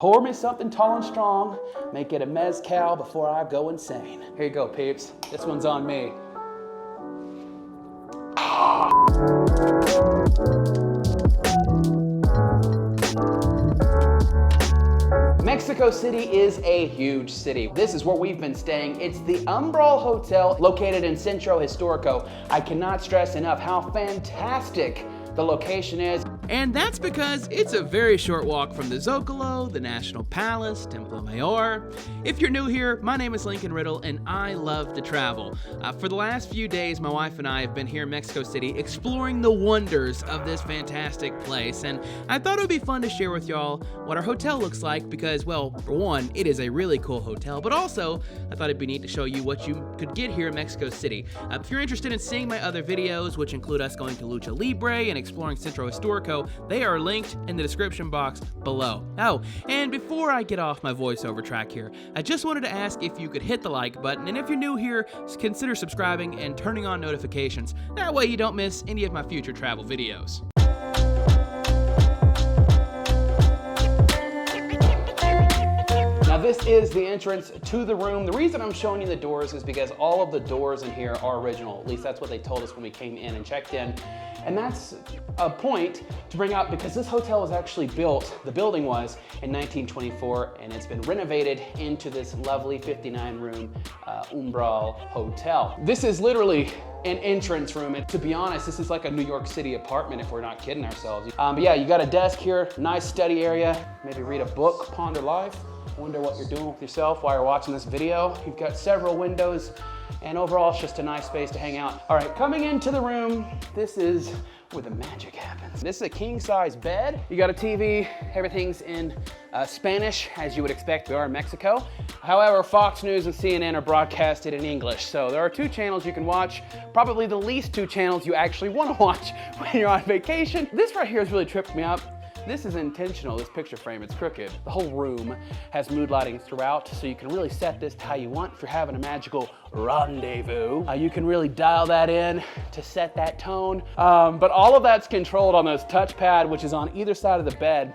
Pour me something tall and strong, make it a mezcal before I go insane. Here you go, peeps. This one's on me. Mexico City is a huge city. This is where we've been staying. It's the Umbral Hotel located in Centro Historico. I cannot stress enough how fantastic the location is. And that's because it's a very short walk from the Zócalo, the National Palace, Templo Mayor. If you're new here, my name is Lincoln Riddle and I love to travel. For the last few days, my wife and I have been here in Mexico City exploring the wonders of this fantastic place. And I thought it would be fun to share with y'all what our hotel looks like because, well, for one, it is a really cool hotel, but also I thought it'd be neat to show you what you could get here in Mexico City. If you're interested in seeing my other videos, which include us going to Lucha Libre and exploring Centro Historico, they are linked in the description box below. Oh, and before I get off my voiceover track here, I just wanted to ask if you could hit the like button, and if you're new here, consider subscribing and turning on notifications. That way you don't miss any of my future travel videos. Now this is the entrance to the room. The reason I'm showing you the doors is because all of the doors in here are original. At least that's what they told us when we came in and checked in. And that's a point to bring up because this hotel was actually built, the building was, in 1924, and it's been renovated into this lovely 59-room Umbral hotel. This is literally an entrance room, and to be honest, this is like a New York City apartment if we're not kidding ourselves. But yeah, you got a desk here, nice study area, maybe read a book, ponder life, wonder what you're doing with yourself while you're watching this video. You've got several windows, and overall it's just a nice space to hang out. All right, coming into the room, this is where the magic happens. This is a king-size bed. You got a TV, everything's in Spanish, as you would expect, we are in Mexico. However, Fox News and CNN are broadcasted in English, so there are two channels you can watch, probably the least two channels you actually want to watch when you're on vacation. This right here has really tripped me up. This is intentional, this picture frame, it's crooked. The whole room has mood lighting throughout, so you can really set this to how you want. If you're having a magical rendezvous, you can really dial that in to set that tone. But all of that's controlled on this touchpad, which is on either side of the bed.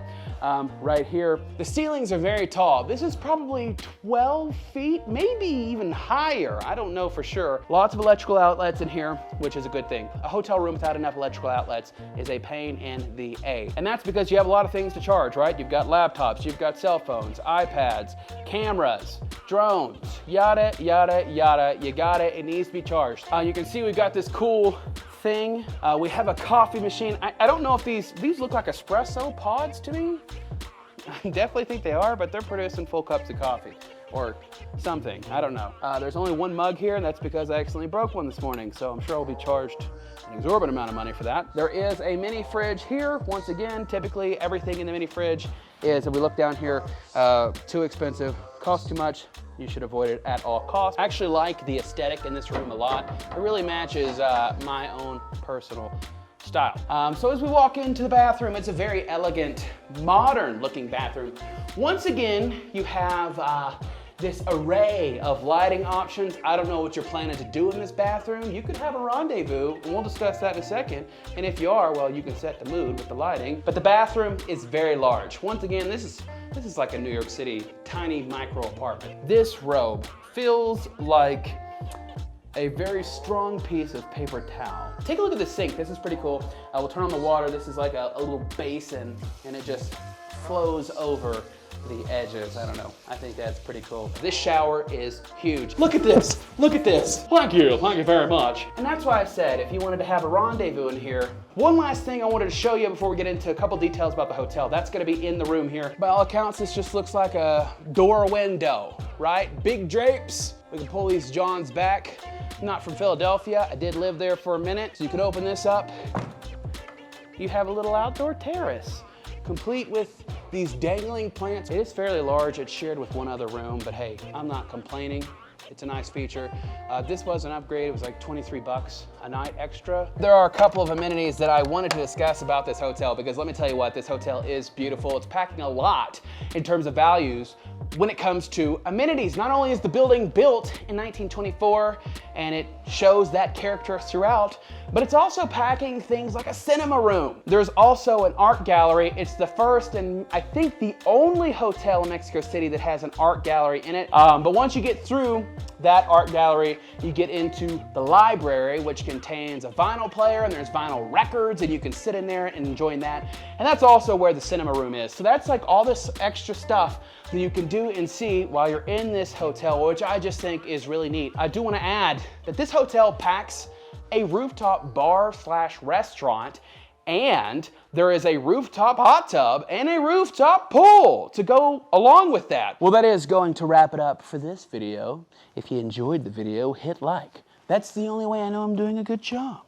Right here. The ceilings are very tall. This is probably 12 feet, maybe even higher. I don't know for sure. Lots of electrical outlets in here, which is a good thing. A hotel room without enough electrical outlets is a pain in the A. And that's because you have a lot of things to charge, right? You've got laptops, you've got cell phones, iPads, cameras, drones, yada, yada, yada. You got it, it needs to be charged. You can see we've got this cool thing. We have a coffee machine. I don't know if these look like espresso pods to me. I definitely think they are, but they're producing full cups of coffee or something. I don't know. There's only one mug here, and that's because I accidentally broke one this morning, so I'm sure I'll be charged an exorbitant amount of money for that. There is a mini fridge here. Once again, typically everything in the mini fridge is, if we look down here, too expensive, costs too much. You should avoid it at all costs. I actually like the aesthetic in this room a lot. It really matches my own personal style. So as we walk into the bathroom, it's a very elegant, modern looking bathroom. Once again, you have this array of lighting options. I don't know what you're planning to do in this bathroom. You could have a rendezvous, and we'll discuss that in a second. And if you are, well, you can set the mood with the lighting. But the bathroom is very large. Once again, this is like a New York City tiny micro apartment. This robe feels like a very strong piece of paper towel. Take a look at the sink. This is pretty cool. We'll turn on the water. This is like a little basin, and it just flows over the edges. I don't know. I think that's pretty cool. This shower is huge. Look at this. Look at this. Thank you very much. And that's why I said if you wanted to have a rendezvous in here. One last thing I wanted to show you before we get into a couple details about the hotel. That's gonna be in the room here. By all accounts, this just looks like a door window, right? Big drapes. We can pull these Johns back. I'm not from Philadelphia. I did live there for a minute. So you could open this up. You have a little outdoor terrace, complete with these dangling plants. It is fairly large. It's shared with one other room, but hey, I'm not complaining. It's a nice feature. This was an upgrade. It was like 23 bucks a night extra. There are a couple of amenities that I wanted to discuss about this hotel because let me tell you what, this hotel is beautiful. It's packing a lot in terms of values, when it comes to amenities. Not only is the building built in 1924 and it shows that character throughout, but it's also packing things like a cinema room. There's also an art gallery. It's the first and I think the only hotel in Mexico City that has an art gallery in it. But once you get through that art gallery, you get into the library, which contains a vinyl player and there's vinyl records and you can sit in there and enjoy that. And that's also where the cinema room is. So that's like all this extra stuff that you can do and see while you're in this hotel, which I just think is really neat. I do want to add that this hotel packs a rooftop bar/restaurant, and there is a rooftop hot tub and a rooftop pool to go along with that. Well, that is going to wrap it up for this video. If you enjoyed the video, hit like. That's the only way I know I'm doing a good job.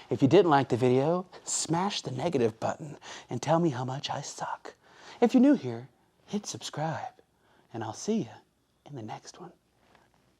If you didn't like the video, smash the negative button and tell me how much I suck. If you're new here, hit subscribe, and I'll see you in the next one.